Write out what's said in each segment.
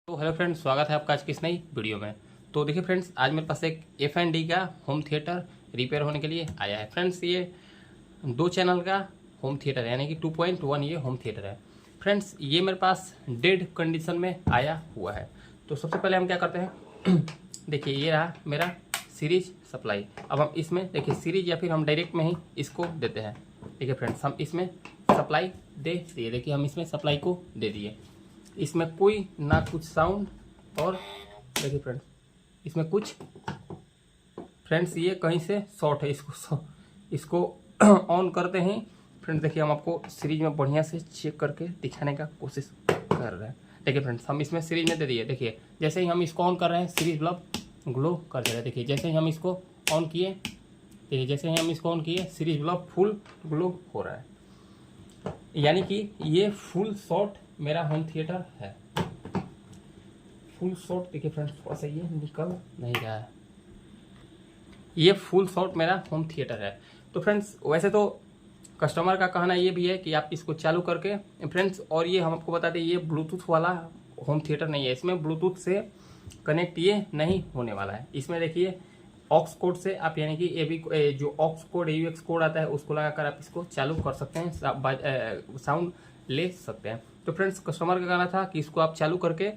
तो hello friends, स्वागत है आपका आज की इस नई वीडियो में। तो देखिए फ्रेंड्स, आज मेरे पास एक F&D का होम थिएटर रिपेयर होने के लिए आया है। फ्रेंड्स, ये 2 चैनल का होम थिएटर है, यानी कि 2.1 ये होम थिएटर है। फ्रेंड्स, ये मेरे पास डेड कंडीशन में आया हुआ है। तो सबसे पहले हम क्या करते हैं देखिए, ये रहा मेरा सीरीज सप्लाई। अब हम इसमें देखिए सीरीज या फिर हम डायरेक्ट में ही इसको देते हैं। देखिए फ्रेंड्स, हम इसमें सप्लाई दे दिए। देखिए हम इसमें सप्लाई को दे दिए। इसमें कोई ना कुछ साउंड, और देखिए फ्रेंड्स इसमें कुछ फ्रेंड्स ये कहीं से शॉर्ट है। इसको ऑन करते हैं फ्रेंड्स। देखिए हम आपको सीरीज में बढ़िया से चेक करके दिखाने का कोशिश कर रहे हैं। देखिए फ्रेंड्स, हम इसमें सीरीज में दे दिए। देखिए जैसे ही हम इसको ऑन कर रहे हैं, सीरीज बल्ब ग्लो कर दे रहा है। देखिए जैसे ही हम इसको ऑन किए, देखिए जैसे ही हम इसको ऑन किए, सीरीज बल्ब फुल ग्लो हो रहा है, यानी कि ये फुल शॉट मेरा होम थिएटर है। फुल शॉट देखिए फ्रेंड्स, थोड़ा सा ये निकल नहीं रहा है। ये फुल शॉट मेरा होम थिएटर है। तो फ्रेंड्स, वैसे तो कस्टमर का कहना ये भी है कि आप इसको चालू करके फ्रेंड्स, और ये हम आपको बताते हैं, ये ब्लूटूथ वाला होम थिएटर नहीं है। इसमें ब्लूटूथ से कनेक्ट ये नहीं होने वाला है। इसमें देखिए ऑक्स कोड से आप, यानी कि ए जो ऑक्स कोड AUX कोड आता है, उसको लगाकर आप इसको चालू कर सकते हैं, साउंड ले सकते हैं। तो फ्रेंड्स, कस्टमर का कहना था कि इसको आप चालू करके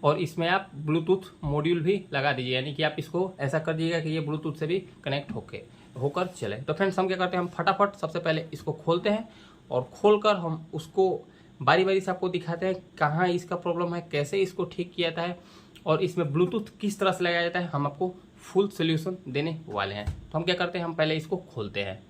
और इसमें आप ब्लूटूथ मॉड्यूल भी लगा दीजिए, यानी कि आप इसको ऐसा कर दीजिएगा कि ये ब्लूटूथ से भी कनेक्ट होकर चले। तो फ्रेंड्स, हम क्या करते हैं, हम फटाफट सबसे पहले इसको खोलते हैं, और खोलकर हम उसको बारी बारी से आपको दिखाते हैं कहाँ इसका प्रॉब्लम है, कैसे इसको ठीक किया जाता है, और इसमें ब्लूटूथ किस तरह से लगाया जाता है, हम आपको फुल सोल्यूशन देने वाले हैं। तो हम क्या करते हैं, हम पहले इसको खोलते हैं।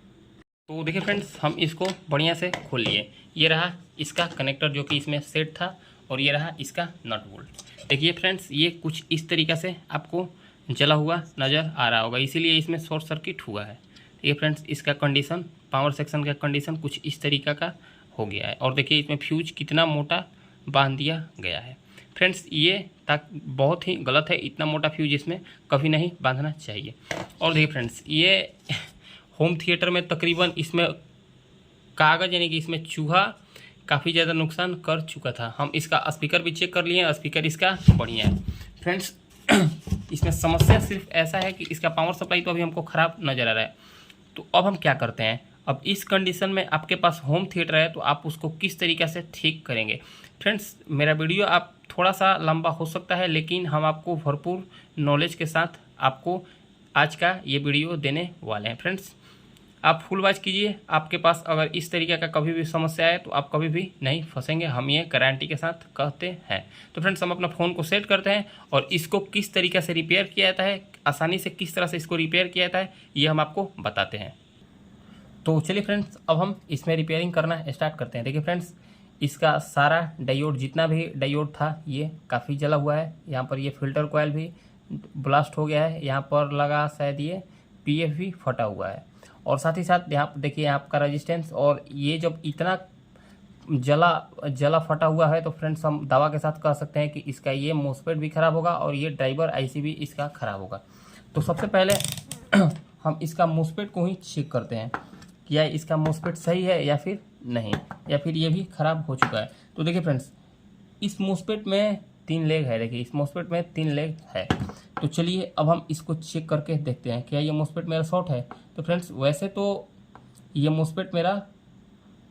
तो देखिए फ्रेंड्स, हम इसको बढ़िया से खोल लिए। ये रहा इसका कनेक्टर जो कि इसमें सेट था, और ये रहा इसका नट बोल्ट। देखिए फ्रेंड्स, ये कुछ इस तरीक़ा से आपको जला हुआ नज़र आ रहा होगा, इसीलिए इसमें शॉर्ट सर्किट हुआ है। देखिए फ्रेंड्स, इसका कंडीशन, पावर सेक्शन का कंडीशन कुछ इस तरीक़ा का हो गया है। और देखिए इसमें फ्यूज कितना मोटा बांध दिया गया है। फ्रेंड्स, ये बहुत ही गलत है, इतना मोटा फ्यूज इसमें कभी नहीं बांधना चाहिए। और देखिए फ्रेंड्स, ये होम थिएटर में तकरीबन इसमें कागज़, यानी कि इसमें चूहा काफ़ी ज़्यादा नुकसान कर चुका था। हम इसका स्पीकर भी चेक कर लिए, स्पीकर इसका बढ़िया है। फ्रेंड्स, इसमें समस्या सिर्फ ऐसा है कि इसका पावर सप्लाई तो अभी हमको ख़राब नज़र आ रहा है। तो अब हम क्या करते हैं, अब इस कंडीशन में आपके पास होम थिएटर है, तो आप उसको किस तरीक़े से ठीक करेंगे। फ्रेंड्स, मेरा वीडियो आप थोड़ा सा लंबा हो सकता है, लेकिन हम आपको भरपूर नॉलेज के साथ आपको आज का ये वीडियो देने वाले हैं। फ्रेंड्स, आप फुल वॉच कीजिए। आपके पास अगर इस तरीके का कभी भी समस्या है तो आप कभी भी नहीं फंसेंगे, हम ये गारंटी के साथ कहते हैं। तो फ्रेंड्स, हम अपना फ़ोन को सेट करते हैं, और इसको किस तरीके से रिपेयर किया जाता है, आसानी से किस तरह से इसको रिपेयर किया जाता है, ये हम आपको बताते हैं। तो चलिए फ्रेंड्स, अब हम इसमें रिपेयरिंग करना स्टार्ट करते हैं। देखिए फ्रेंड्स, इसका सारा डायोड, जितना भी डायोड था, ये काफ़ी जला हुआ है। यहाँ पर ये फिल्टर कॉइल भी ब्लास्ट हो गया है, यहाँ पर लगा शायद ये PF भी फटा हुआ है, और साथ ही साथ यहाँ देखिए आपका रेजिस्टेंस। और ये जब इतना जला फटा हुआ है, तो फ्रेंड्स हम दावा के साथ कह सकते हैं कि इसका ये मोसफेट भी ख़राब होगा, और ये ड्राइवर IC भी इसका ख़राब होगा। तो सबसे पहले हम इसका मोसफेट को ही चेक करते हैं, क्या इसका मोसफेट सही है या फिर नहीं, या फिर ये भी ख़राब हो चुका है। तो देखिए फ्रेंड्स, इस मोसफेट में 3 लेग है। देखिए इस मोसफेट में 3 लेग है। तो चलिए अब हम इसको चेक करके देखते हैं, क्या ये मोसफेट मेरा शॉर्ट है। तो फ्रेंड्स, वैसे तो ये मोसफेट मेरा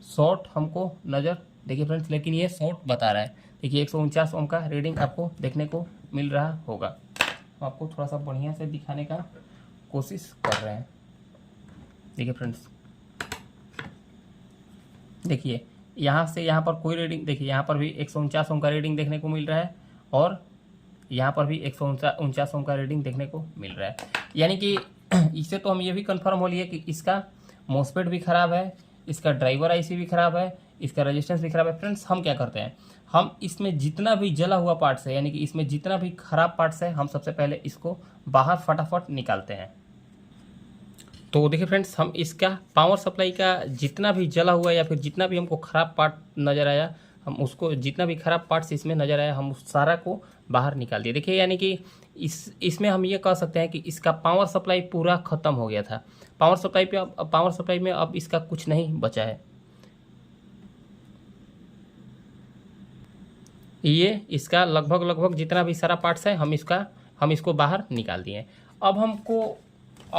शॉर्ट हमको नज़र, देखिए फ्रेंड्स, लेकिन ये शॉर्ट बता रहा है। देखिए 149 ओम का रीडिंग आपको देखने को मिल रहा होगा। हम आपको थोड़ा सा बढ़िया से दिखाने का कोशिश कर रहे हैं। देखिए फ्रेंड्स, देखिए यहाँ से यहाँ पर कोई रीडिंग, देखिए यहाँ पर भी 149 ओम का रीडिंग देखने को मिल रहा है, और यहाँ पर भी 149 ओम का रीडिंग देखने को मिल रहा है। यानी कि इससे तो हम ये भी कंफर्म हो लिए कि इसका मोसफेट भी ख़राब है, इसका ड्राइवर IC भी ख़राब है, इसका रेजिस्टेंस भी ख़राब है। फ्रेंड्स, हम क्या करते हैं, हम इसमें जितना भी जला हुआ पार्ट्स है, यानी कि इसमें जितना भी ख़राब पार्ट्स है, हम सबसे पहले इसको बाहर फटाफट निकालते हैं। तो देखिए फ्रेंड्स, हम इसका पावर सप्लाई का जितना भी जला हुआ या फिर जितना भी हमको ख़राब पार्ट नज़र आया, हम उसको, जितना भी ख़राब पार्ट्स इसमें नज़र आया, हम उस सारा को बाहर निकाल दिए। देखिए, यानी कि इसमें हम ये कह सकते हैं कि इसका पावर सप्लाई पूरा ख़त्म हो गया था। पावर सप्लाई में अब इसका कुछ नहीं बचा है। ये इसका लगभग जितना भी सारा पार्ट्स है हम इसको बाहर निकाल दिए। अब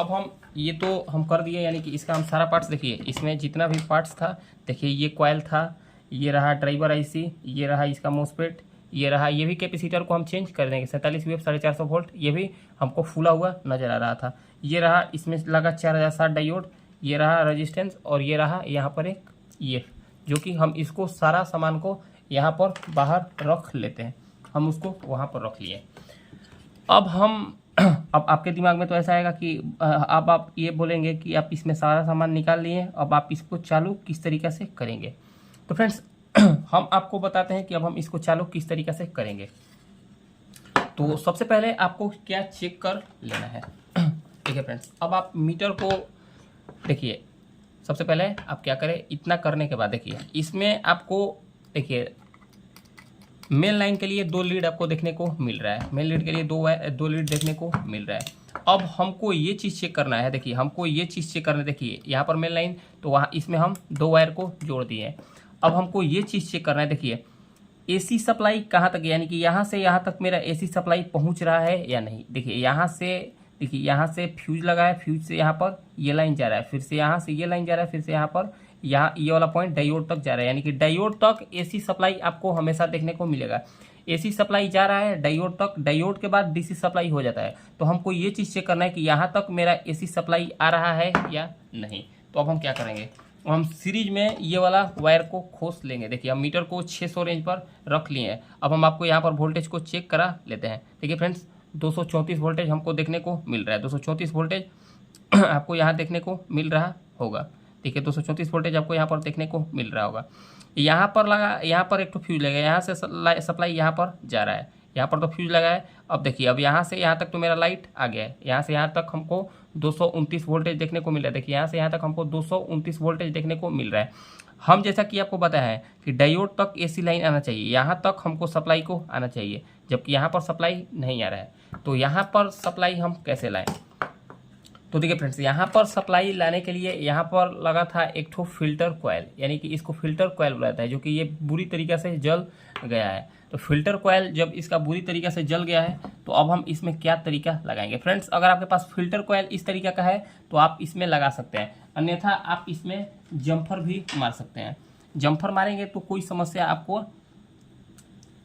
हम ये तो हम कर दिए, यानी कि इसका हम सारा पार्ट्स देखिए, इसमें जितना भी पार्ट्स था देखिए, ये कॉइल था, ये रहा ड्राइवर आईसी, ये रहा इसका मोस्फेट, ये रहा, ये भी कैपेसिटर को हम चेंज कर देंगे 47 वेव 450 वोल्ट, ये भी हमको फूला हुआ नज़र आ रहा था। ये रहा, इसमें लगा 4060 डायोड, ये रहा रेजिस्टेंस, और ये रहा यहाँ पर एक ये, जो कि हम इसको सारा सामान को यहाँ पर बाहर रख लेते हैं। हम उसको वहाँ पर रख लिए। अब आपके दिमाग में तो ऐसा आएगा कि अब आप ये बोलेंगे कि आप इसमें सारा सामान निकाल लिए, अब आप इसको चालू किस तरीक़े से करेंगे। तो फ्रेंड्स हम आपको बताते हैं कि अब हम इसको चालू किस तरीक़े से करेंगे। तो सबसे पहले आपको क्या चेक कर लेना है, ठीक है फ्रेंड्स। अब आप मीटर को देखिए, सबसे पहले आप क्या करें, इतना करने के बाद देखिए, इसमें आपको देखिए मेन लाइन के लिए 2 लीड आपको देखने को मिल रहा है, मेन लीड के लिए 2 लीड देखने को मिल रहा है। अब हमको ये चीज़ चेक करना है, देखिए हमको ये चीज़ चेक करना है, देखिए यहाँ पर मेन लाइन, तो वहाँ इसमें हम 2 वायर को जोड़ दिए हैं। अब हमको ये चीज़ चेक करना है, देखिए एसी सप्लाई कहाँ तक, यानी कि यहाँ से यहाँ तक मेरा एसी सप्लाई पहुँच रहा है या नहीं। देखिए यहाँ से फ्यूज लगा है, फ्यूज से यहाँ पर ये लाइन जा रहा है, फिर से यहाँ से ये लाइन जा रहा है, फिर से यहाँ पर यहाँ ये वाला पॉइंट डायोड तक जा रहा है, यानी कि डायोड तक एसी सप्लाई आपको हमेशा देखने को मिलेगा। एसी सप्लाई जा रहा है डायोड तक, डायोड के बाद डीसी सप्लाई हो जाता है। तो हमको ये चीज़ चेक करना है कि यहाँ तक मेरा एसी सप्लाई आ रहा है या नहीं। तो अब हम क्या करेंगे, हम सीरीज में ये वाला वायर को खोस लेंगे। देखिए हम मीटर को 600 रेंज पर रख लिए हैं। अब हम आपको यहाँ पर वोल्टेज को चेक करा लेते हैं। देखिए फ्रेंड्स 234 वोल्टेज हमको देखने को मिल रहा है, 234 वोल्टेज आपको यहाँ देखने को मिल रहा होगा। ठीक है, 234 वोल्टेज आपको यहाँ पर देखने को मिल रहा होगा। यहाँ पर लगा, यहाँ पर एक तो फ्यूज लगा, यहाँ से सप्लाई यहाँ पर जा रहा है, यहाँ पर तो फ्यूज लगा है। अब देखिए, अब यहाँ से यहाँ तक तो मेरा लाइट आ गया है, यहाँ से यहाँ तक हमको 229 वोल्टेज देखने को मिल रहा है। देखिए यहाँ से यहाँ तक हमको 229 वोल्टेज देखने को मिल रहा है। हम जैसा कि आपको बताया है कि डायोड तक एसी लाइन आना चाहिए, यहाँ तक हमको सप्लाई को आना चाहिए, जबकि यहाँ पर सप्लाई नहीं आ रहा है। तो यहाँ पर सप्लाई हम कैसे लाएँ, तो देखिए फ्रेंड्स यहाँ पर सप्लाई लाने के लिए यहाँ पर लगा था एक ठो फिल्टर कॉयल, यानी कि इसको फिल्टर कॉयल बुलाता है, जो कि ये बुरी तरीके से जल गया है। तो फिल्टर कॉयल जब इसका बुरी तरीके से जल गया है, तो अब हम इसमें क्या तरीका लगाएंगे। फ्रेंड्स अगर आपके पास फिल्टर कॉयल इस तरीके का है तो आप इसमें लगा सकते हैं, अन्यथा आप इसमें जम्फर भी मार सकते हैं। जम्फर मारेंगे तो कोई समस्या आपको,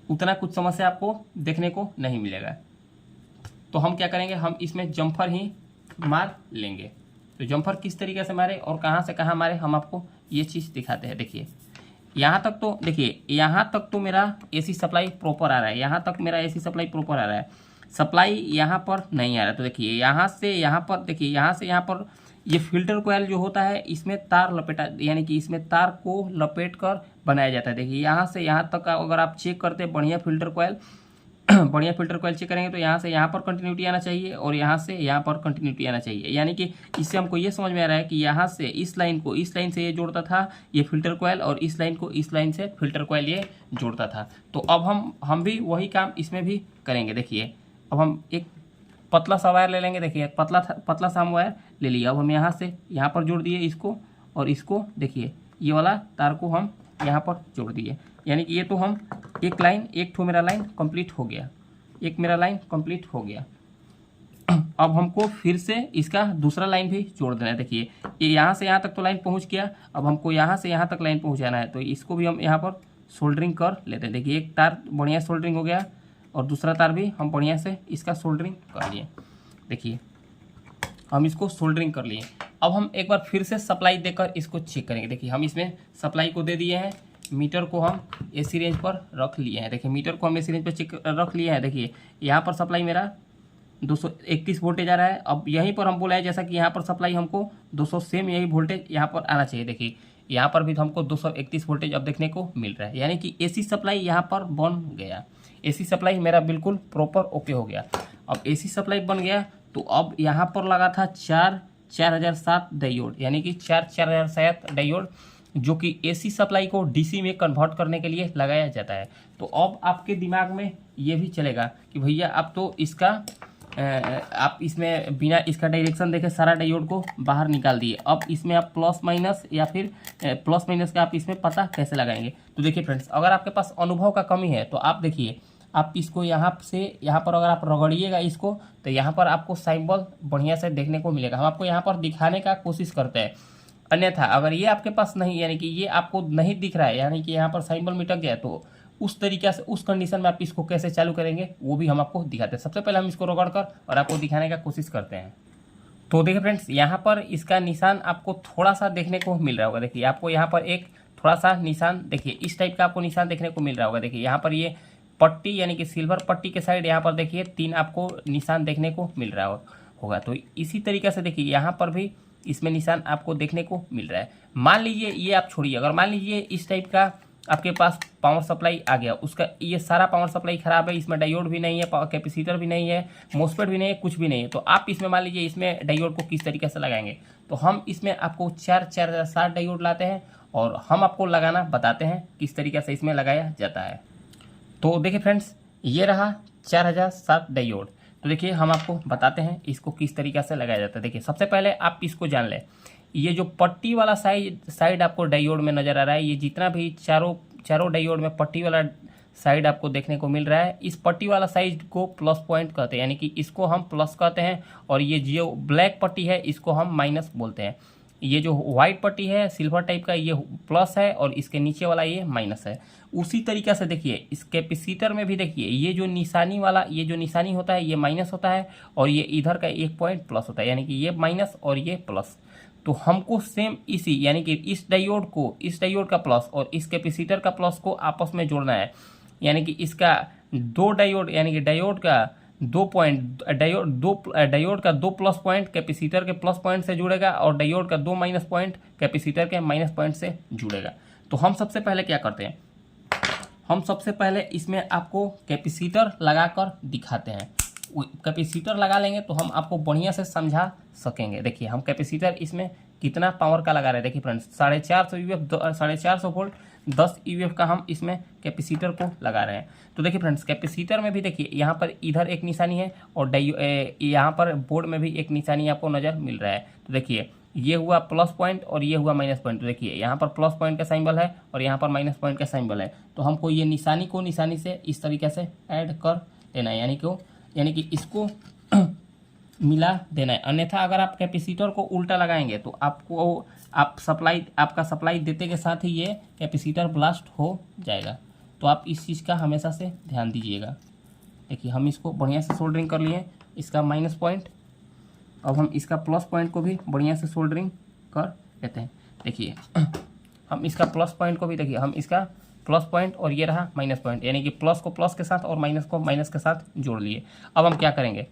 उतना कुछ समस्या आपको देखने को नहीं मिलेगा। तो हम क्या करेंगे, हम इसमें जम्फर ही मार लेंगे। तो जम्फर किस तरीके से मारे और कहाँ से कहाँ मारे, हम आपको ये चीज़ दिखाते हैं। देखिए यहाँ तक तो, देखिए यहाँ तक तो मेरा एसी सप्लाई प्रॉपर आ रहा है, यहाँ तक मेरा एसी सप्लाई प्रॉपर आ रहा है, सप्लाई यहाँ पर नहीं आ रहा है। तो देखिए यहाँ से यहाँ पर, देखिए यहाँ से यहाँ पर ये फिल्टर कॉयल जो होता है, इसमें तार लपेटा, यानी कि इसमें तार को लपेट कर बनाया जाता है। देखिए यहाँ से यहाँ तक अगर आप चेक करते हैं बढ़िया फिल्टर कॉयल चेक करेंगे, तो यहाँ से यहाँ पर कंटिन्यूटी आना चाहिए और यहाँ से यहाँ पर कंटिन्यूटी आना चाहिए। यानी कि इससे हमको ये समझ में आ रहा है कि यहाँ से इस लाइन को इस लाइन से ये जोड़ता था ये फिल्टर कॉयल, और इस लाइन को इस लाइन से फिल्टर कॉयल ये जोड़ता था। तो अब हम भी वही काम इसमें भी करेंगे। देखिए अब हम एक पतला सा वायर ले लेंगे। देखिए पतला सा हम वायर ले लिया। अब हम यहाँ से यहाँ पर जोड़ दिए इसको, और इसको देखिए ये वाला तार को हम यहाँ पर जोड़ दिए, यानी कि ये तो हम एक लाइन, एक ठो मेरा लाइन कंप्लीट हो गया, एक मेरा लाइन कंप्लीट हो गया। अब हमको फिर से इसका दूसरा लाइन भी जोड़ देना है। देखिए ये यहाँ से यहाँ तक तो लाइन पहुँच गया, अब हमको यहाँ से यहाँ तक लाइन पहुँचाना है, तो इसको भी हम यहाँ पर सोल्डरिंग कर लेते हैं। देखिए एक तार बढ़िया सोल्डरिंग हो गया और दूसरा तार भी हम बढ़िया से इसका सोल्डरिंग कर लिए। देखिए हम इसको सोल्डरिंग कर लिए। अब हम एक बार फिर से सप्लाई देकर इसको चेक करेंगे। देखिए हम इसमें सप्लाई को दे दिए हैं, मीटर को हम एसी रेंज पर रख लिए हैं। देखिए मीटर को हम एसी रेंज पर चेक रख लिए हैं। देखिए यहाँ पर सप्लाई मेरा 231 वोल्टेज आ रहा है। अब यहीं पर हम बोला है जैसा कि यहाँ पर सप्लाई हमको 200 सेम यही वोल्टेज यहाँ पर आना चाहिए। देखिए यहाँ पर भी हमको 231 वोल्टेज अब देखने को मिल रहा है, यानी कि एसी सप्लाई यहाँ पर बन गया। एसी सप्लाई मेरा बिल्कुल प्रॉपर ओके हो गया। अब एसी सप्लाई बन गया, तो अब यहाँ पर लगा था 4007 डायोड, यानी कि 4007 डायोड, जो कि एसी सप्लाई को डीसी में कन्वर्ट करने के लिए लगाया जाता है। तो अब आपके दिमाग में ये भी चलेगा कि भैया अब तो इसका आप इसमें बिना इसका डायरेक्शन देखे सारा डायोड को बाहर निकाल दिए। अब इसमें आप प्लस माइनस या फिर प्लस माइनस का आप इसमें पता कैसे लगाएंगे। तो देखिए फ्रेंड्स, अगर आपके पास अनुभव का कमी है तो आप देखिए, आप इसको यहाँ से यहाँ पर अगर आप रगड़िएगा इसको, तो यहाँ पर आपको सिंबल बढ़िया से देखने को मिलेगा। हम आपको यहाँ पर दिखाने का कोशिश करते हैं। अन्यथा अगर ये आपके पास नहीं, यानी कि ये आपको नहीं दिख रहा है, यानी कि यहाँ पर सिंबल मिटक गया, तो उस तरीके से उस कंडीशन में आप इसको कैसे चालू करेंगे वो भी हम आपको दिखाते हैं। सबसे पहले हम इसको रगड़ कर और आपको दिखाने का कोशिश करते हैं। तो देखिए फ्रेंड्स, यहाँ पर इसका निशान आपको थोड़ा सा देखने को मिल रहा होगा। देखिए आपको यहाँ पर एक थोड़ा सा निशान, देखिए इस टाइप का आपको निशान देखने को मिल रहा होगा। देखिए यहाँ पर ये पट्टी यानी कि सिल्वर पट्टी के साइड यहाँ पर देखिए 3 आपको निशान देखने को मिल रहा होगा। तो इसी तरीके से देखिए यहाँ पर भी इसमें निशान आपको देखने को मिल रहा है। मान लीजिए ये आप छोड़िए, अगर मान लीजिए इस टाइप का आपके पास पावर सप्लाई आ गया, उसका ये सारा पावर सप्लाई खराब है, इसमें डायोड भी नहीं है, पावर कैपेसिटर भी नहीं है, मोस्फेट भी नहीं है, कुछ भी नहीं है, तो आप इसमें मान लीजिए इसमें डायोड को किस तरीके से लगाएंगे। तो हम इसमें आपको 4 डायोड लाते हैं और हम आपको लगाना बताते हैं किस तरीके से इसमें लगाया जाता है। तो देखिए फ्रेंड्स, ये रहा 4007 डायोड। तो देखिए हम आपको बताते हैं इसको किस तरीके से लगाया जाता है। देखिए सबसे पहले आप इसको जान लें, ये जो पट्टी वाला साइड आपको डायोड में नज़र आ रहा है, ये जितना भी चारों डायोड में पट्टी वाला साइड आपको देखने को मिल रहा है, इस पट्टी वाला साइड को प्लस पॉइंट कहते हैं, यानी कि इसको हम प्लस कहते हैं। और ये जो ब्लैक पट्टी है इसको हम माइनस बोलते हैं। ये जो व्हाइट पट्टी है सिल्वर टाइप का, ये प्लस है और इसके नीचे वाला ये माइनस है। उसी तरीके से देखिए इस कैपेसिटर में भी देखिए, ये जो निशानी वाला ये जो निशानी होता है ये माइनस होता है और ये इधर का एक पॉइंट प्लस होता है, यानी कि ये माइनस और ये प्लस। तो हमको सेम इसी यानी कि इस डायोड का प्लस और इस कैपेसिटर का प्लस को आपस में जोड़ना है। यानी कि इसका 2 डायोड यानी कि डायोड का 2 पॉइंट डायोड का 2 प्लस पॉइंट कैपेसिटर के प्लस पॉइंट से जुड़ेगा और डायोड का 2 माइनस पॉइंट कैपेसिटर के माइनस पॉइंट से जुड़ेगा। तो हम सबसे पहले क्या करते हैं, हम सबसे पहले इसमें आपको कैपेसिटर लगाकर दिखाते हैं। कैपेसिटर लगा लेंगे तो हम आपको बढ़िया से समझा सकेंगे। देखिए हम कैपेसिटर इसमें कितना पावर का लगा रहे हैं। देखिए फ्रेंड्स 450 यूएफ 450 वोल्ट 10 यूएफ का हम इसमें कैपेसिटर को लगा रहे हैं। तो देखिए फ्रेंड्स, कैपेसिटर में भी देखिए यहाँ पर इधर एक निशानी है और यहाँ पर बोर्ड में भी एक निशानी आपको नज़र मिल रहा है। तो देखिए ये हुआ प्लस पॉइंट और ये हुआ माइनस पॉइंट। तो देखिए यहाँ पर प्लस पॉइंट का सिंबल है और यहाँ पर माइनस पॉइंट का सिंबल है। तो हमको ये निशानी से इस तरीके से ऐड कर लेना है, यानी कि इसको मिला देना है। अन्यथा अगर आप कैपेसिटर को उल्टा लगाएंगे तो आपका सप्लाई देते के साथ ही ये कैपेसिटर ब्लास्ट हो जाएगा। तो आप इस चीज़ का हमेशा से ध्यान दीजिएगा। देखिए हम इसको बढ़िया से सोल्डरिंग कर लिए, इसका माइनस पॉइंट। अब हम इसका प्लस पॉइंट को भी बढ़िया से सोल्डरिंग कर लेते हैं। देखिए हम इसका प्लस पॉइंट को भी, देखिए हम इसका प्लस पॉइंट और ये रहा माइनस पॉइंट, यानी कि प्लस को प्लस के साथ और माइनस को माइनस के साथ जोड़ लिए। अब हम क्या करेंगे,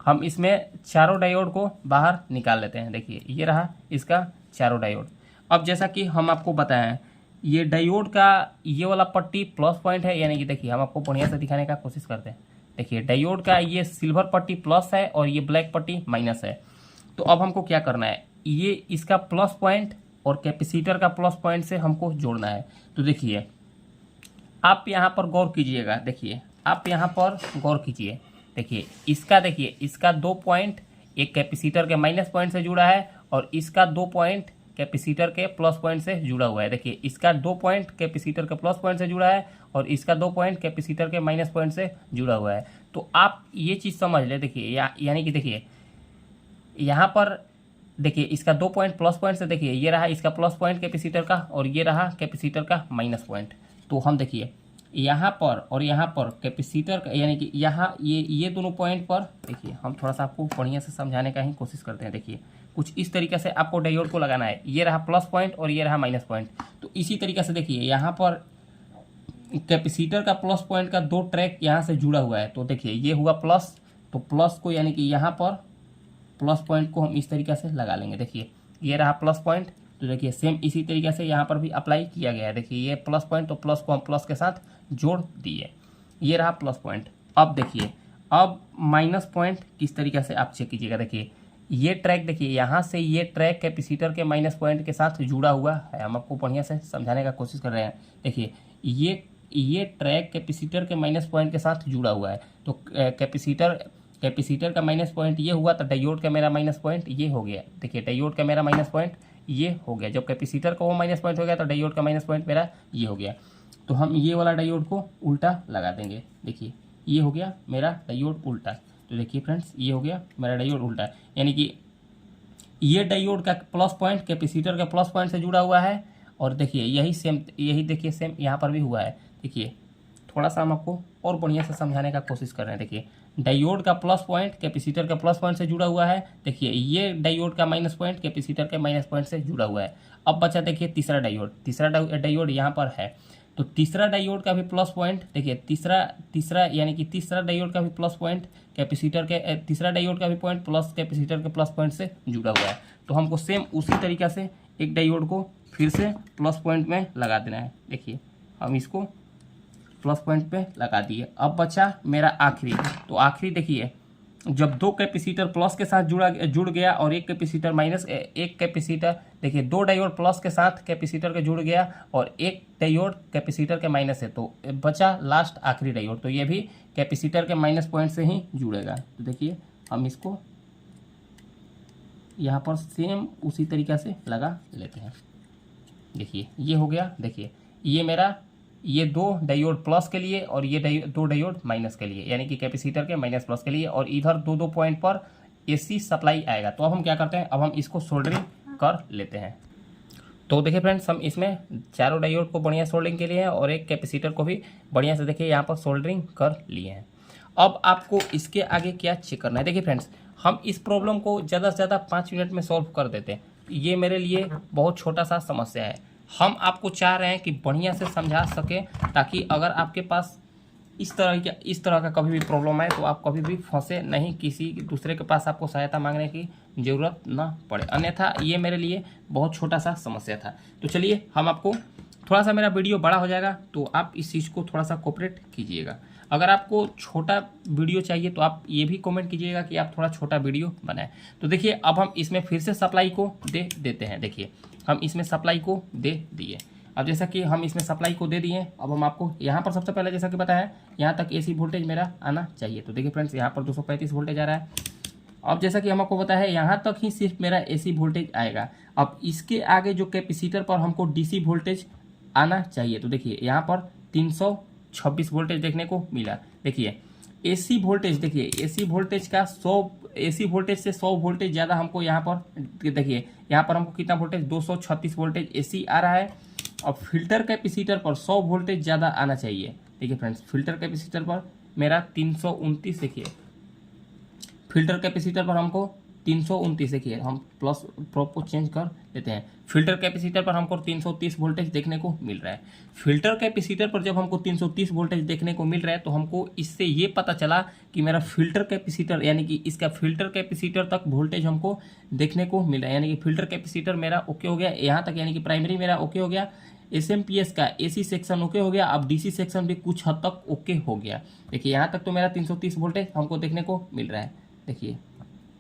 हम इसमें चारों डायोड को बाहर निकाल लेते हैं। देखिए ये रहा इसका चारों डायोड। अब जैसा कि हम आपको बताएं, ये डायोड का ये वाला पट्टी प्लस पॉइंट है, यानी कि देखिए हम आपको बढ़िया से दिखाने का कोशिश करते हैं। देखिए डायोड का ये सिल्वर पट्टी प्लस है और ये ब्लैक पट्टी माइनस है। तो अब हमको क्या करना है, ये इसका प्लस पॉइंट और कैपेसिटर का प्लस पॉइंट से हमको जोड़ना है। तो देखिए आप यहाँ पर गौर कीजिएगा, देखिए आप यहाँ पर गौर कीजिए। देखिए इसका 2 पॉइंट एक कैपेसिटर के माइनस पॉइंट से जुड़ा है और इसका 2 पॉइंट कैपेसिटर के प्लस पॉइंट से जुड़ा हुआ है। देखिए इसका 2 पॉइंट कैपेसिटर के प्लस पॉइंट से जुड़ा है और इसका 2 पॉइंट कैपेसिटर के माइनस पॉइंट से जुड़ा हुआ है। तो आप ये चीज़ समझ ले। देखिए यानी कि देखिए यहाँ पर देखिए इसका 2 पॉइंट प्लस पॉइंट से, देखिए ये रहा इसका प्लस पॉइंट कैपेसिटर का और ये रहा कैपेसिटर का माइनस पॉइंट। तो हम देखिए यहाँ पर और यहाँ पर कैपेसिटर का, यानी कि यहाँ ये दोनों पॉइंट पर देखिए हम थोड़ा सा आपको बढ़िया से समझाने का ही कोशिश करते हैं। देखिए कुछ इस तरीके से आपको डायोड को लगाना है। ये रहा प्लस पॉइंट और ये रहा माइनस पॉइंट। तो इसी तरीके से देखिए यहाँ पर कैपेसिटर का प्लस पॉइंट का 2 ट्रैक यहाँ से जुड़ा हुआ है। तो देखिए ये हुआ प्लस, तो प्लस को यानी कि यहाँ पर प्लस पॉइंट को हम इस तरीके से लगा लेंगे। देखिए ये रहा प्लस पॉइंट। तो देखिए सेम इसी तरीके से यहाँ पर भी अप्लाई किया गया है। देखिए ये प्लस पॉइंट, तो प्लस को हम प्लस के साथ जोड़ दिए। ये रहा प्लस पॉइंट। अब देखिए अब माइनस पॉइंट किस तरीके से आप चेक कीजिएगा। देखिए ये ट्रैक, देखिए यहाँ से ये ट्रैक कैपेसिटर के माइनस पॉइंट के साथ जुड़ा हुआ है। हम आपको बढ़िया से समझाने का कोशिश कर रहे हैं। देखिए ये ट्रैक कैपेसिटर के माइनस पॉइंट के साथ जुड़ा हुआ है। तो कैपेसिटर कैपेसिटर का माइनस पॉइंट ये हुआ तो डायोड का मेरा माइनस पॉइंट ये हो गया। देखिए डायोड का मेरा माइनस पॉइंट ये हो गया। जब कैपेसिटर का वो माइनस पॉइंट हो गया तो डायोड का माइनस पॉइंट मेरा ये हो गया। तो हम ये वाला डायोड को उल्टा लगा देंगे। देखिए ये हो गया मेरा डायोड उल्टा। तो देखिए फ्रेंड्स ये हो गया मेरा डायोड उल्टा, यानी कि ये डायोड का प्लस पॉइंट कैपेसिटर के प्लस पॉइंट से जुड़ा हुआ है। और देखिए यही सेम, यही देखिए सेम यहाँ पर भी हुआ है। देखिए थोड़ा सा हम आपको और बढ़िया से समझाने का कोशिश कर रहे हैं। देखिए डायोड का प्लस पॉइंट कैपेसिटर के प्लस पॉइंट से जुड़ा हुआ है। देखिए ये डायोड का माइनस पॉइंट कैपेसिटर के माइनस पॉइंट से जुड़ा हुआ है। अब बचा देखिए तीसरा डायोड। तीसरा डायोड यहाँ पर है, तो तीसरा डायोड का भी प्लस पॉइंट देखिए तीसरा यानी कि तीसरा डायोड का भी प्लस पॉइंट कैपेसिटर के तीसरा डायोड का भी पॉइंट प्लस कैपेसिटर के प्लस पॉइंट से जुड़ा हुआ है। तो हमको सेम उसी तरीक़ा से एक डायोड को फिर से प्लस पॉइंट में लगा देना है। देखिए हम इसको प्लस पॉइंट पे लगा दिए। अब बचा मेरा आखिरी। तो आखिरी देखिए जब दो कैपेसिटर प्लस के साथ जुड़ गया और एक कैपेसिटर माइनस, एक कैपेसिटर देखिए दो डायोड प्लस के साथ कैपेसिटर के जुड़ गया और एक डायोड कैपेसिटर के माइनस है, तो बचा लास्ट आखिरी डायोड। तो ये भी कैपेसिटर के माइनस पॉइंट से ही जुड़ेगा। तो देखिए हम इसको यहाँ पर सेम उसी तरीक़ा से लगा लेते हैं। देखिए ये हो गया। देखिए ये मेरा ये दो डायोड प्लस के लिए और ये दो डायोड माइनस के लिए, यानी कि कैपेसिटर के माइनस प्लस के लिए, और इधर दो पॉइंट पर एसी सप्लाई आएगा। तो अब हम क्या करते हैं, अब हम इसको सोल्डरिंग कर लेते हैं। तो देखिए फ्रेंड्स हम इसमें चारों डायोड को बढ़िया सोल्डरिंग के लिए हैं और एक कैपेसिटर को भी बढ़िया से देखिए यहाँ पर सोल्डरिंग कर लिए हैं। अब आपको इसके आगे क्या चेक करना है। देखिए फ्रेंड्स हम इस प्रॉब्लम को ज़्यादा से ज़्यादा 5 मिनट में सॉल्व कर देते हैं। ये मेरे लिए बहुत छोटा सा समस्या है। हम आपको चाह रहे हैं कि बढ़िया से समझा सके, ताकि अगर आपके पास इस तरह का कभी भी प्रॉब्लम आए तो आप कभी भी फंसे नहीं, किसी दूसरे के पास आपको सहायता मांगने की ज़रूरत ना पड़े। अन्यथा ये मेरे लिए बहुत छोटा सा समस्या था। तो चलिए हम आपको थोड़ा सा, मेरा वीडियो बड़ा हो जाएगा तो आप इस चीज़ को थोड़ा सा कोऑपरेट कीजिएगा। अगर आपको छोटा वीडियो चाहिए तो आप ये भी कमेंट कीजिएगा कि आप थोड़ा छोटा वीडियो बनाएं। तो देखिए अब हम इसमें फिर से सप्लाई को दे देते हैं। देखिए हम इसमें सप्लाई को दे दिए। अब जैसा कि हम इसमें सप्लाई को दे दिए, अब हम आपको यहाँ पर सबसे पहले जैसा कि बताया यहाँ तक एसी वोल्टेज मेरा आना चाहिए। तो देखिए फ्रेंड्स यहाँ पर 235 वोल्टेज आ रहा है। अब जैसा कि हम आपको बताया है यहाँ तक ही सिर्फ मेरा एसी वोल्टेज आएगा। अब इसके आगे जो कैपेसिटर पर हमको डीसी वोल्टेज आना चाहिए। तो देखिए यहाँ पर 326 वोल्टेज देखने को मिला। देखिए एसी वोल्टेज, देखिए एसी वोल्टेज का 100 एसी वोल्टेज से 100 वोल्टेज ज़्यादा हमको यहाँ पर, देखिए यहाँ पर हमको कितना वोल्टेज 236 वोल्टेज एसी आ रहा है। और फिल्टर कैपेसिटर पर 100 वोल्टेज ज़्यादा आना चाहिए। देखिए फ्रेंड्स फिल्टर कैपेसिटर पर मेरा 329, देखिए फिल्टर कैपेसिटर पर हमको 329, देखिए हम प्लस प्रोप को चेंज कर लेते हैं। फिल्टर कैपेसिटर पर हमको 330 वोल्टेज देखने को मिल रहा है। फिल्टर कैपेसिटर पर जब हमको 330 वोल्टेज देखने को मिल रहा है तो हमको इससे ये पता चला कि मेरा फिल्टर कैपेसिटर, यानी कि इसका फिल्टर कैपेसिटर तक वोल्टेज हमको देखने को मिल रहा है। यानी कि फिल्टर कैपेसिटर मेरा ओके हो गया यहाँ तक, यानी कि प्राइमरी मेरा ओके हो गया। एसएमपीएस का एसी सेक्शन ओके हो गया। अब डीसी सेक्शन भी कुछ हद तक ओके हो गया। देखिए यहाँ तक तो मेरा 330 वोल्टेज हमको देखने को मिल रहा है। देखिए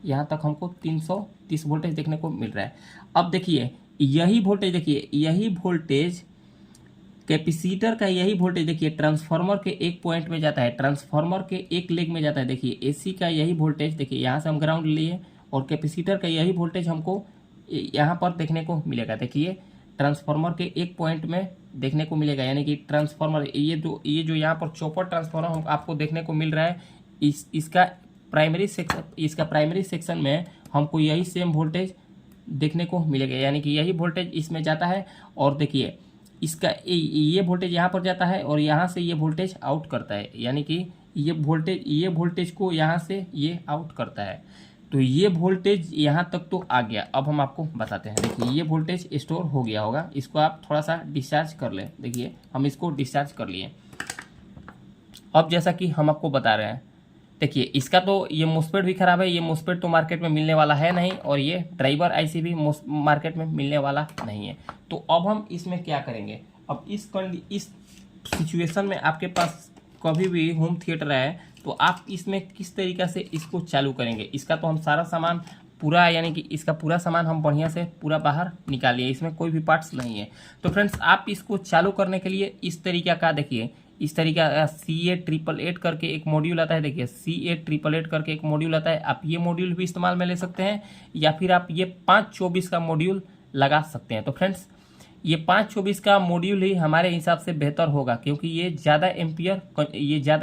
यहाँ तक हमको 330 वोल्टेज देखने को मिल रहा है। अब देखिए यही वोल्टेज, देखिए यही वोल्टेज कैपेसिटर का, यही वोल्टेज देखिए ट्रांसफार्मर के एक पॉइंट में जाता है, ट्रांसफार्मर के एक लेग में जाता है। देखिए एसी का यही वोल्टेज, देखिए यहाँ से हम ग्राउंड लिए और कैपेसिटर का यही वोल्टेज हमको यहाँ पर देखने को मिलेगा। देखिए ट्रांसफार्मर के एक पॉइंट में देखने को मिलेगा, यानी कि ट्रांसफार्मर ये जो यहाँ पर चॉपर ट्रांसफार्मर आपको देखने को मिल रहा है, इसका प्राइमरी सेक्शन में हमको यही सेम वोल्टेज देखने को मिलेगा। यानी कि यही वोल्टेज इसमें जाता है और देखिए इसका ये वोल्टेज यहाँ पर जाता है और यहाँ से ये वोल्टेज आउट करता है। यानी कि ये वोल्टेज को यहाँ से ये आउट करता है। तो ये वोल्टेज यहाँ तक तो आ गया। अब हम आपको बताते हैं। देखिए ये वोल्टेज स्टोर हो गया होगा, इसको आप थोड़ा सा डिस्चार्ज कर लें। देखिए हम इसको डिस्चार्ज कर लिए। अब जैसा कि हम आपको बता रहे हैं, देखिए इसका तो ये मोस्फेट भी खराब है। ये मोस्फेट तो मार्केट में मिलने वाला है नहीं और ये ड्राइवर आईसी भी मार्केट में मिलने वाला नहीं है। तो अब हम इसमें क्या करेंगे, अब इस सिचुएशन में आपके पास कभी भी होम थिएटर है तो आप इसमें किस तरीक़ा से इसको चालू करेंगे। इसका तो हम सारा सामान पूरा, यानी कि इसका पूरा सामान हम बढ़िया से पूरा बाहर निकालिए, इसमें कोई भी पार्ट्स नहीं है। तो फ्रेंड्स आप इसको चालू करने के लिए इस तरीक़ा का, देखिए इस तरीके का CA888 करके एक मॉड्यूल आता है। देखिए CA888 करके एक मॉड्यूल आता है, आप ये मॉड्यूल भी इस्तेमाल में ले सकते हैं या फिर आप ये 524 का मॉड्यूल लगा सकते हैं। तो फ्रेंड्स ये 524 का मॉड्यूल ही हमारे हिसाब से बेहतर होगा, क्योंकि ये ज़्यादा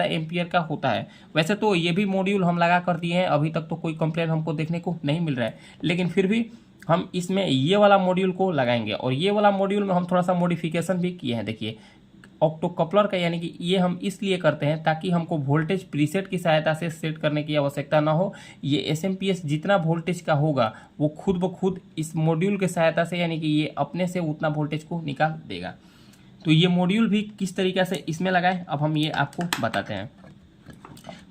एम्पियर का होता है। वैसे तो ये भी मॉड्यूल हम लगा कर दिए हैं, अभी तक तो कोई कंप्लेन हमको देखने को नहीं मिल रहा है, लेकिन फिर भी हम इसमें ये वाला मॉड्यूल को लगाएंगे। और ये वाला मॉड्यूल में हम थोड़ा सा मॉडिफिकेशन भी किए हैं। देखिए ऑक्टो कपलर का, यानी कि ये हम इसलिए करते हैं ताकि हमको वोल्टेज प्रीसेट की सहायता से सेट करने की आवश्यकता ना हो। ये SMPS जितना वोल्टेज का होगा वो खुद ब खुद इस मॉड्यूल की सहायता से, यानी कि ये अपने से उतना वोल्टेज को निकाल देगा। तो ये मॉड्यूल भी किस तरीके से इसमें लगाएं, अब हम ये आपको बताते हैं।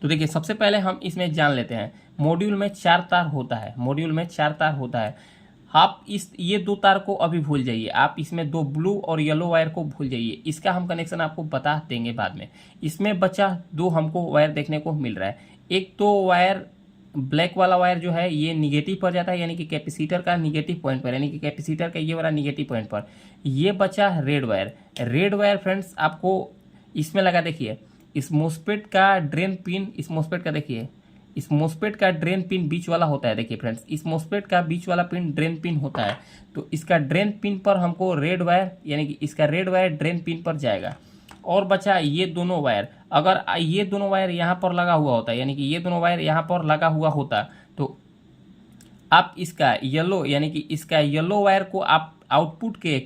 तो देखिए सबसे पहले हम इसमें जान लेते हैं, मॉड्यूल में 4 तार होता है। मॉड्यूल में 4 तार होता है। आप ये 2 तार को अभी भूल जाइए, आप इसमें 2 ब्लू और येलो वायर को भूल जाइए, इसका हम कनेक्शन आपको बता देंगे बाद में। इसमें बचा 2 हमको वायर देखने को मिल रहा है। एक तो वायर ब्लैक वाला वायर जो है ये निगेटिव पर जाता है, यानी कि कैपेसिटर का निगेटिव पॉइंट पर, यानी कि कैपेसिटर का ये वाला निगेटिव पॉइंट पर। ये बचा red wire. Red wire friends आपको इसमें लगा, देखिए इस मोस्फेट का ड्रेन पिन, इस मोस्फेट का देखिए, इस मोस्फेट का ड्रेन पिन बीच वाला होता है। देखिए फ्रेंड्स इस मोस्फेट का बीच वाला पिन ड्रेन पिन होता है। तो इसका ड्रेन पिन पर हमको रेड वायर, यानी कि इसका रेड वायर ड्रेन पिन पर जाएगा। और बचा ये दोनों वायर, अगर ये दोनों वायर यहाँ पर लगा हुआ होता है, यानी कि ये दोनों वायर यहाँ पर लगा हुआ होता, तो आप इसका येलो, यानी कि इसका येलो वायर को आप आउटपुट के,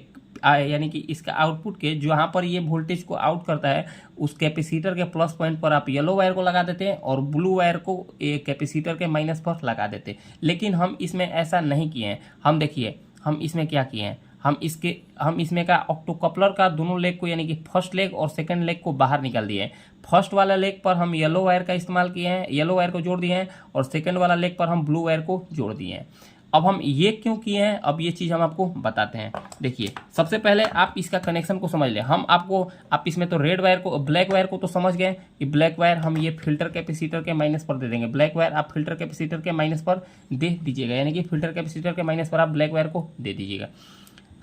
यानी कि इसका आउटपुट के जहाँ पर ये वोल्टेज को आउट करता है उस कैपेसिटर के प्लस पॉइंट पर आप येलो वायर को लगा देते हैं और ब्लू वायर को कैपेसिटर के माइनस पर लगा देते हैं। लेकिन हम इसमें ऐसा नहीं किए हैं। हम देखिए हम इसमें क्या किए हैं, हम इसमें का ऑक्टो कपलर का दोनों लेग को, यानी कि फर्स्ट लेग और सेकंड लेग को बाहर निकाल दिए हैं। फर्स्ट वाला लेग पर हम येलो वायर का इस्तेमाल किए हैं, येलो वायर को जोड़ दिए हैं, और सेकंड वाला लेग पर हम ब्लू वायर को जोड़ दिए हैं। अब हम ये क्यों किए हैं, अब ये चीज़ हम आपको बताते हैं। देखिए सबसे पहले आप इसका कनेक्शन को समझ लें। आप इसमें तो रेड वायर को, ब्लैक वायर को तो समझ गए कि ब्लैक वायर हम ये फिल्टर कैपेसिटर के माइनस पर दे देंगे। ब्लैक वायर आप फिल्टर कैपेसिटर के माइनस पर दे दीजिएगा, यानी कि फिल्टर कैपेसिटर के माइनस पर आप ब्लैक वायर को दे दीजिएगा।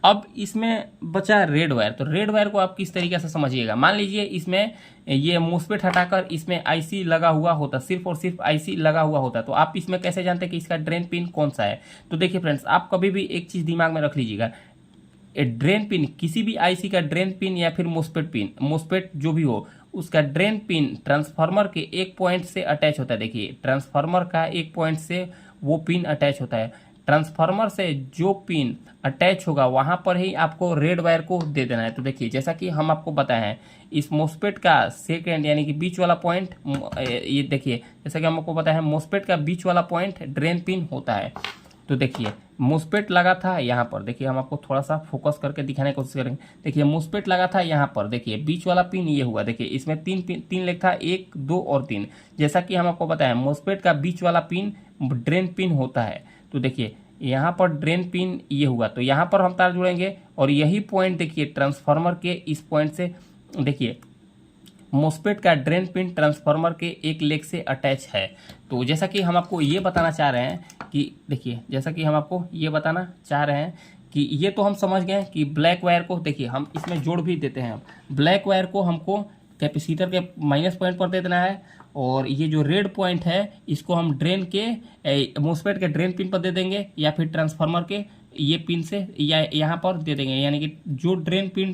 अब इसमें बचा रेड वायर। तो रेड वायर को आप किस तरीके से समझिएगा, मान लीजिए इसमें ये मोस्फेट हटाकर इसमें आईसी लगा हुआ होता, सिर्फ और सिर्फ आईसी लगा हुआ होता, तो आप इसमें कैसे जानते कि इसका ड्रेन पिन कौन सा है। तो देखिए फ्रेंड्स आप कभी भी एक चीज़ दिमाग में रख लीजिएगा, ड्रेन पिन किसी भी आईसी का ड्रेन पिन या फिर मोस्फेट पिन, मोस्फेट जो भी हो, उसका ड्रेन पिन ट्रांसफार्मर के एक पॉइंट से अटैच होता है। देखिए ट्रांसफार्मर का एक पॉइंट से वो पिन अटैच होता है। ट्रांसफार्मर से जो पिन अटैच होगा वहां पर ही आपको रेड वायर को दे देना है। तो देखिए जैसा कि हम आपको बताए हैं, इस मोस्फेट का सेकेंड, यानी कि बीच वाला पॉइंट, ये देखिए जैसा कि हम आपको बताया है, मोस्फेट का बीच वाला पॉइंट ड्रेन पिन होता है। तो देखिए मोस्फेट लगा था यहाँ पर, देखिए हम आपको थोड़ा सा फोकस करके दिखाने की कोशिश करेंगे। देखिए मोस्फेट लगा था यहाँ पर, देखिए बीच वाला पिन ये हुआ। देखिए इसमें तीन लेग था, 1, 2 और 3। जैसा कि हम आपको बताया मोस्फेट का बीच वाला पिन ड्रेन पिन होता है। तो देखिए यहाँ पर ड्रेन पिन ये हुआ, तो यहाँ पर हम तार जुड़ेंगे और यही पॉइंट देखिए ट्रांसफार्मर के इस पॉइंट से, देखिए मोस्फेट का ड्रेन पिन ट्रांसफार्मर के एक लेग से अटैच है। तो जैसा कि हम आपको ये बताना चाह रहे हैं कि देखिए, जैसा कि हम आपको ये बताना चाह रहे हैं कि ये तो हम समझ गए कि ब्लैक वायर को, देखिए हम इसमें जोड़ भी देते हैं। ब्लैक वायर को हमको कैपेसिटर के माइनस पॉइंट पर दे देना है, और ये जो रेड पॉइंट है इसको हम ड्रेन के मोस्फेट के ड्रेन पिन पर दे देंगे, या फिर ट्रांसफार्मर के ये पिन से या यहाँ पर दे देंगे। यानी कि जो ड्रेन पिन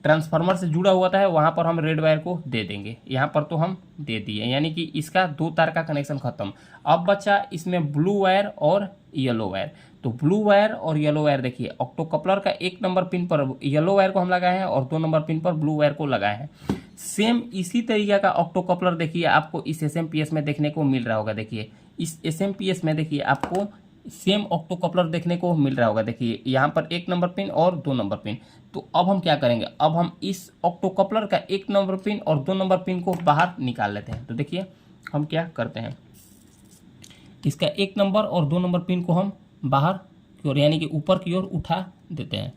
ट्रांसफार्मर से जुड़ा हुआ था वहाँ पर हम रेड वायर को दे देंगे। यहाँ पर तो हम दे दिए, यानी कि इसका 2 तार का कनेक्शन खत्म। अब बचा इसमें ब्लू वायर और येलो वायर। तो ब्लू वायर और येलो वायर, देखिए ऑक्टो कपलर का 1 नंबर पिन पर येलो वायर को हम लगाए हैं और 2 नंबर पिन पर ब्लू वायर को लगाए हैं। सेम इसी तरीके का ऑक्टो कपलर देखिए आपको इस SMPS में देखने को मिल रहा होगा। देखिए इस SMPS में देखिए आपको सेम ऑक्टो कपलर देखने को मिल रहा होगा। देखिए यहाँ पर 1 नंबर पिन और 2 नंबर पिन। तो अब हम क्या करेंगे, अब हम इस ऑक्टो कपलर का 1 नंबर पिन और 2 नंबर पिन को बाहर निकाल लेते हैं। तो देखिए हम क्या करते हैं, इसका 1 नंबर और 2 नंबर पिन को हम बाहर की ओर, यानी कि ऊपर की ओर उठा देते हैं।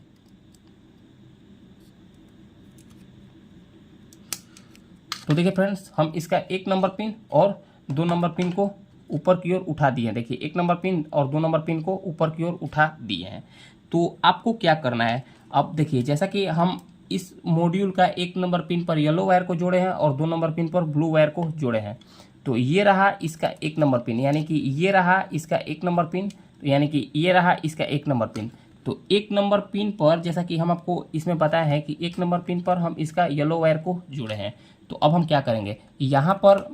तो देखिए फ्रेंड्स हम इसका 1 नंबर पिन और 2 नंबर पिन को ऊपर की ओर उठा दिए हैं। देखिए 1 नंबर पिन और 2 नंबर पिन को ऊपर की ओर उठा दिए हैं। तो आपको क्या करना है, अब देखिए जैसा कि हम इस मॉड्यूल का 1 नंबर पिन पर येलो वायर को जोड़े हैं और 2 नंबर पिन पर ब्लू वायर को जोड़े हैं। तो ये रहा इसका 1 नंबर पिन, यानी कि ये रहा इसका 1 नंबर पिन, यानी कि ये रहा इसका 1 नंबर पिन। तो 1 नंबर पिन पर जैसा कि हम आपको इसमें बताया है कि 1 नंबर पिन पर हम इसका येलो वायर को जोड़े हैं। तो अब हम क्या करेंगे, यहाँ पर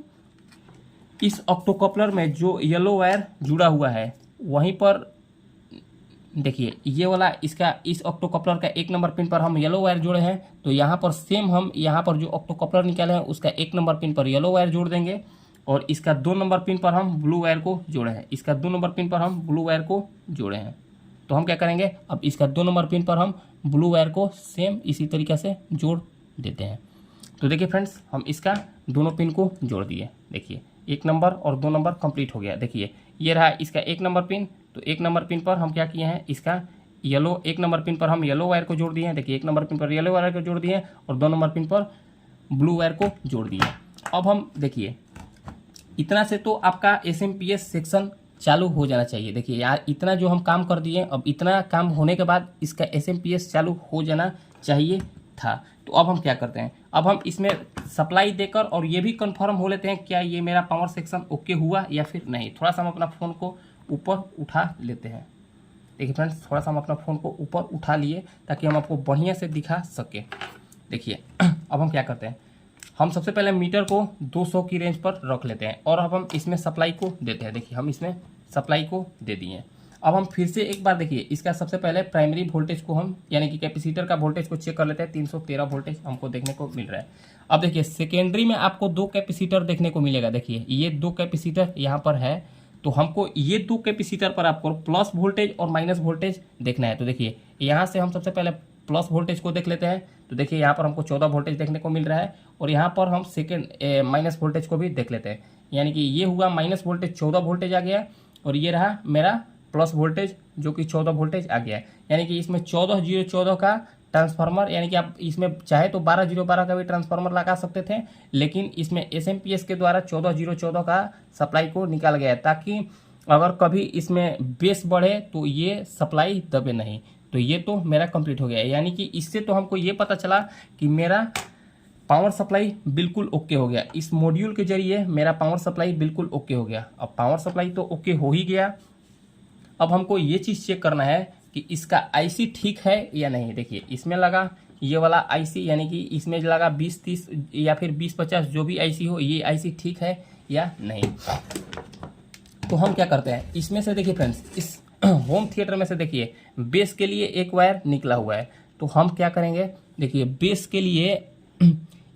इस ऑप्टोकपलर में जो येलो वायर जुड़ा हुआ है वहीं पर देखिए ये वाला इसका इस ऑप्टोकपलर का 1 नंबर पिन पर हम येलो वायर जोड़े हैं। तो यहाँ पर सेम हम यहाँ पर जो ऑप्टोकपलर निकाले हैं उसका 1 नंबर पिन पर येलो वायर जोड़ देंगे और इसका 2 नंबर पिन पर हम ब्लू वायर को जोड़े हैं, इसका 2 नंबर पिन पर हम ब्लू वायर को जोड़े हैं। तो हम क्या करेंगे, अब इसका 2 नंबर पिन पर हम ब्लू वायर को सेम इसी तरीके से जोड़ देते हैं। तो देखिए फ्रेंड्स, हम इसका दोनों पिन को जोड़ दिए। देखिए 1 नंबर और 2 नंबर कंप्लीट हो गया। देखिए ये रहा इसका 1 नंबर पिन। तो 1 नंबर पिन पर हम क्या किए हैं, इसका येलो 1 नंबर पिन पर हम येलो वायर को जोड़ दिए हैं। देखिए 1 नंबर पिन पर येलो वायर को जोड़ दिए हैं और 2 नंबर पिन पर ब्लू वायर को जोड़ दिए। अब हम देखिए इतना से तो आपका SMPS सेक्शन चालू हो जाना चाहिए। देखिए यार इतना जो हम काम कर दिए, अब इतना काम होने के बाद इसका SMPS चालू हो जाना चाहिए था। तो अब हम क्या करते हैं, अब हम इसमें सप्लाई देकर और ये भी कंफर्म हो लेते हैं क्या ये मेरा पावर सेक्शन ओके हुआ या फिर नहीं। थोड़ा सा हम अपना फ़ोन को ऊपर उठा लेते हैं। देखिए फ्रेंड्स, थोड़ा सा हम अपना फ़ोन को ऊपर उठा लिए ताकि हम आपको बढ़िया से दिखा सके। देखिए अब हम क्या करते हैं, हम सबसे पहले मीटर को 200 की रेंज पर रख लेते हैं और अब हम इसमें सप्लाई को देते हैं। देखिए हम इसमें सप्लाई को दे दिए। अब हम फिर से एक बार देखिए इसका सबसे पहले प्राइमरी वोल्टेज को हम यानी कि कैपेसिटर का वोल्टेज को चेक कर लेते हैं। 313 वोल्टेज हमको देखने को मिल रहा है। अब देखिए सेकेंडरी में आपको 2 कैपेसिटर देखने को मिलेगा। देखिए ये 2 कैपेसिटर यहाँ पर है। तो हमको ये 2 कैपेसिटर पर आपको प्लस वोल्टेज और माइनस वोल्टेज देखना है। तो देखिए यहाँ से हम सबसे पहले प्लस वोल्टेज को देख लेते हैं। तो देखिए यहाँ पर हमको 14 वोल्टेज देखने को मिल रहा है और यहाँ पर हम माइनस वोल्टेज को भी देख लेते हैं। यानी कि ये हुआ माइनस वोल्टेज 14 वोल्टेज आ गया और ये रहा मेरा प्लस वोल्टेज जो कि 14 वोल्टेज आ गया है। यानी कि इसमें 14-0-14 का ट्रांसफार्मर, यानी कि आप इसमें चाहे तो 12-0-12 का भी ट्रांसफार्मर लगा सकते थे, लेकिन इसमें SMPS के द्वारा 14-0-14 का सप्लाई को निकाल गया है ताकि अगर कभी इसमें बेस बढ़े तो ये सप्लाई दबे नहीं। तो ये तो मेरा कंप्लीट हो गया है। यानी कि इससे तो हमको ये पता चला कि मेरा पावर सप्लाई बिल्कुल ओके हो गया। इस मॉड्यूल के जरिए मेरा पावर सप्लाई बिल्कुल ओके हो गया। अब पावर सप्लाई तो ओके हो ही गया, अब हमको ये चीज़ चेक करना है कि इसका IC ठीक है या नहीं। देखिए इसमें लगा ये वाला IC, यानी कि इसमें लगा 20-30 या फिर 20-50 जो भी IC हो, ये IC ठीक है या नहीं। तो हम क्या करते हैं इसमें से, देखिए फ्रेंड्स इस होम थिएटर में से देखिए बेस के लिए एक वायर निकला हुआ है। तो हम क्या करेंगे, देखिए बेस के लिए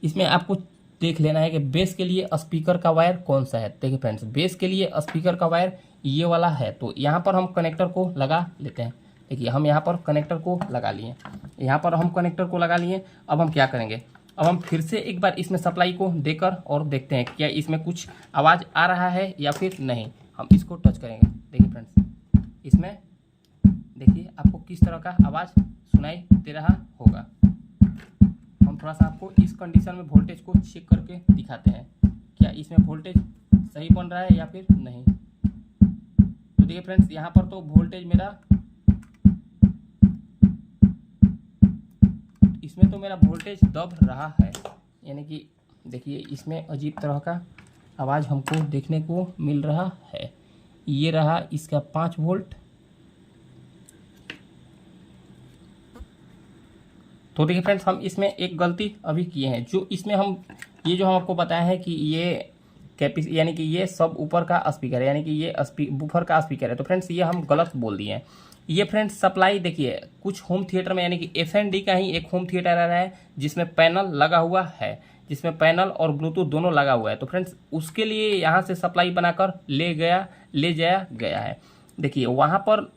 इसमें आपको देख लेना है कि बेस के लिए स्पीकर का वायर कौन सा है। देखिए फ्रेंड्स बेस के लिए स्पीकर का वायर ये वाला है। तो यहाँ पर हम कनेक्टर को लगा लेते हैं। देखिए हम यहाँ पर कनेक्टर को लगा लिए, यहाँ पर हम कनेक्टर को लगा लिए। अब हम क्या करेंगे, अब हम फिर से एक बार इसमें सप्लाई को देकर और देखते हैं क्या इसमें कुछ आवाज़ आ रहा है या फिर नहीं। हम इसको टच करेंगे। देखिए फ्रेंड्स इसमें देखिए आपको किस तरह का आवाज़ सुनाई दे रहा होगा। हम थोड़ा सा आपको इस कंडीशन में वोल्टेज को चेक करके दिखाते हैं क्या इसमें वोल्टेज सही बन रहा है या फिर नहीं। तो देखिए फ्रेंड्स यहाँ पर तो वोल्टेज मेरा इसमें तो मेरा वोल्टेज दब रहा है। यानी कि देखिए इसमें अजीब तरह का आवाज़ हमको देखने को मिल रहा है। ये रहा इसका 5 वोल्ट। तो देखिए फ्रेंड्स हम इसमें एक गलती अभी किए हैं। जो इसमें हम ये जो हम आपको बताया है कि ये यानी कि ये सब ऊपर का स्पीकर है, यानी कि ये बूफर का स्पीकर है। तो फ्रेंड्स ये हम गलत बोल दिए हैं। ये फ्रेंड्स सप्लाई देखिए कुछ होम थिएटर में, यानी कि FND का ही एक होम थिएटर आ रहा है जिसमें पैनल लगा हुआ है, जिसमें पैनल और ब्लूटूथ दोनों लगा हुआ है। तो फ्रेंड्स उसके लिए यहाँ से सप्लाई बनाकर ले जाया गया है। देखिए वहाँ पर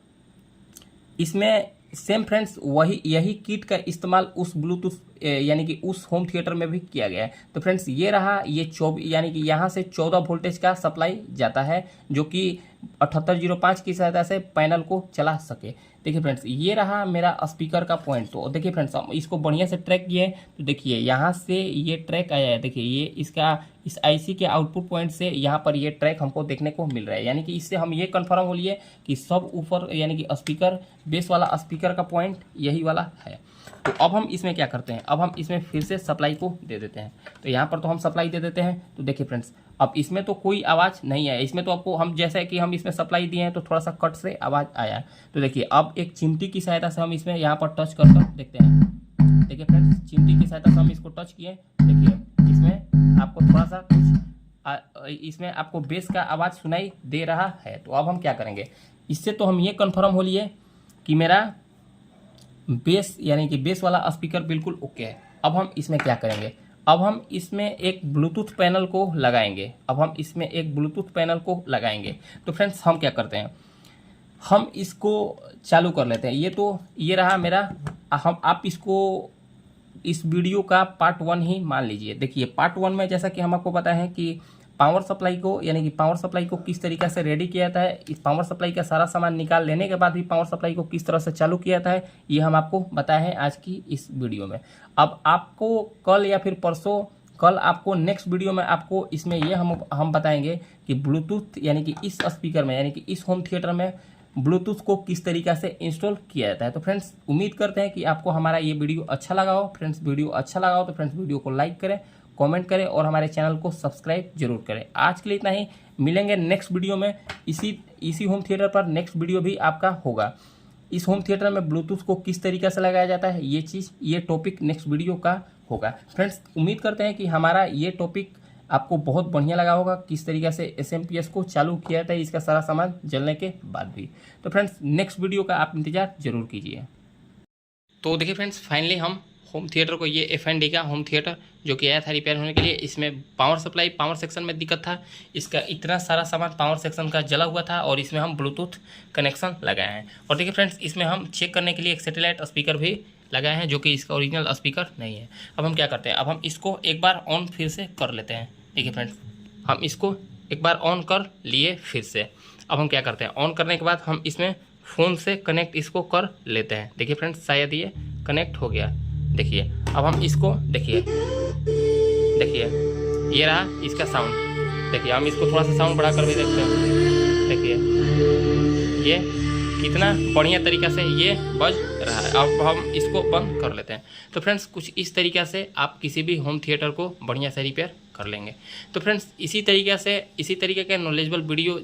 इसमें सेम फ्रेंड्स यही किट का इस्तेमाल उस ब्लूटूथ यानी कि उस होम थिएटर में भी किया गया है। तो फ्रेंड्स ये रहा ये 24 यानी कि यहाँ से 14 वोल्टेज का सप्लाई जाता है जो कि 7805 की सहायता से पैनल को चला सके। देखिए फ्रेंड्स ये रहा मेरा स्पीकर का पॉइंट। तो देखिए फ्रेंड्स हम इसको बढ़िया से ट्रैक किए। तो देखिए यहाँ से ये ट्रैक आया है। देखिए ये इसका इस IC के आउटपुट पॉइंट से यहाँ पर ये ट्रैक हमको देखने को मिल रहा है। यानी कि इससे हम ये कंफर्म हो लिए कि सब ऊपर यानी कि स्पीकर बेस वाला स्पीकर का पॉइंट यही वाला है। तो अब हम इसमें क्या करते हैं, अब हम इसमें फिर से सप्लाई को दे देते हैं। तो यहाँ पर तो हम सप्लाई दे देते हैं। तो देखिए फ्रेंड्स, अब इसमें तो कोई आवाज़ नहीं है, इसमें तो आपको हम जैसे कि हम इसमें सप्लाई दिए हैं तो थोड़ा सा कट से आवाज़ आया है। तो देखिए अब एक चिमटी की सहायता से हम इसमें यहाँ पर टच कर देखते हैं। देखिए फ्रेंड्स, चिमटी की सहायता से हम इसको टच किए, देखिए इसमें आपको थोड़ा सा कुछ इसमें आपको बेस का आवाज़ सुनाई दे रहा है। तो अब हम क्या करेंगे, इससे तो हम ये कन्फर्म हो लिए कि मेरा बेस यानी कि बेस वाला स्पीकर बिल्कुल ओके है। अब हम इसमें क्या करेंगे, अब हम इसमें एक ब्लूटूथ पैनल को लगाएंगे। अब हम इसमें एक ब्लूटूथ पैनल को लगाएंगे। तो फ्रेंड्स हम क्या करते हैं, हम इसको चालू कर लेते हैं। ये रहा मेरा, हम आप इसको इस वीडियो का पार्ट 1 ही मान लीजिए। देखिए पार्ट 1 में जैसा कि हम आपको पता है कि पावर सप्लाई को यानी कि पावर सप्लाई को किस तरीके से रेडी किया जाता है, इस पावर सप्लाई का सारा सामान निकाल लेने के बाद भी पावर सप्लाई को किस तरह से चालू किया जाता है, ये हम आपको बताए हैं आज की इस वीडियो में। अब आपको कल या फिर परसों, कल आपको नेक्स्ट वीडियो में आपको इसमें ये हम बताएंगे कि ब्लूटूथ यानी कि इस स्पीकर में यानी कि इस होम थिएटर में ब्लूटूथ को किस तरीक़ा से इंस्टॉल किया जाता है। तो फ्रेंड्स उम्मीद करते हैं कि आपको हमारा ये वीडियो अच्छा लगा हो। फ्रेंड्स वीडियो अच्छा लगा हो तो फ्रेंड्स वीडियो को लाइक करें, कमेंट करें और हमारे चैनल को सब्सक्राइब जरूर करें। आज के लिए इतना ही, मिलेंगे नेक्स्ट वीडियो में। इसी होम थिएटर पर नेक्स्ट वीडियो भी आपका होगा। इस होम थिएटर में ब्लूटूथ को किस तरीके से लगाया जाता है, ये टॉपिक नेक्स्ट वीडियो का होगा। फ्रेंड्स उम्मीद करते हैं कि हमारा ये टॉपिक आपको बहुत बढ़िया लगा होगा, किस तरीके से SMPS को चालू किया जाता है इसका सारा सामान जलने के बाद भी। तो फ्रेंड्स नेक्स्ट वीडियो का आप इंतजार जरूर कीजिए। तो देखिए फ्रेंड्स, फाइनली हम होम थिएटर को, ये FND का होम थिएटर जो कि आया था रिपेयर होने के लिए, इसमें पावर सप्लाई पावर सेक्शन में दिक्कत था, इसका इतना सारा सामान पावर सेक्शन का जला हुआ था और इसमें हम ब्लूटूथ कनेक्शन लगाए हैं। और देखिए फ्रेंड्स, इसमें हम चेक करने के लिए एक सैटेलाइट स्पीकर भी लगाए हैं जो कि इसका ओरिजिनल स्पीकर नहीं है। अब हम क्या करते हैं, अब हम इसको एक बार ऑन फिर से कर लेते हैं। देखिए फ्रेंड्स, हम इसको एक बार ऑन कर लिए फिर से। अब हम क्या करते हैं, ऑन करने के बाद हम इसमें फ़ोन से कनेक्ट इसको कर लेते हैं। देखिए फ्रेंड्स, शायद ये कनेक्ट हो गया। देखिए अब हम इसको देखिए ये रहा इसका साउंड। देखिए हम इसको थोड़ा सा साउंड बढ़ा कर भी देखते हैं। देखिए ये कितना बढ़िया तरीक़ा से ये बज रहा है। अब हम इसको बंद कर लेते हैं। तो फ्रेंड्स कुछ इस तरीक़ा से आप किसी भी होम थिएटर को बढ़िया से रिपेयर कर लेंगे। तो फ्रेंड्स इसी तरीके के नॉलेजेबल वीडियो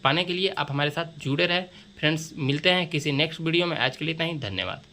पाने के लिए आप हमारे साथ जुड़े रहें। फ्रेंड्स मिलते हैं किसी नेक्स्ट वीडियो में। आज के लिए इतना ही, धन्यवाद।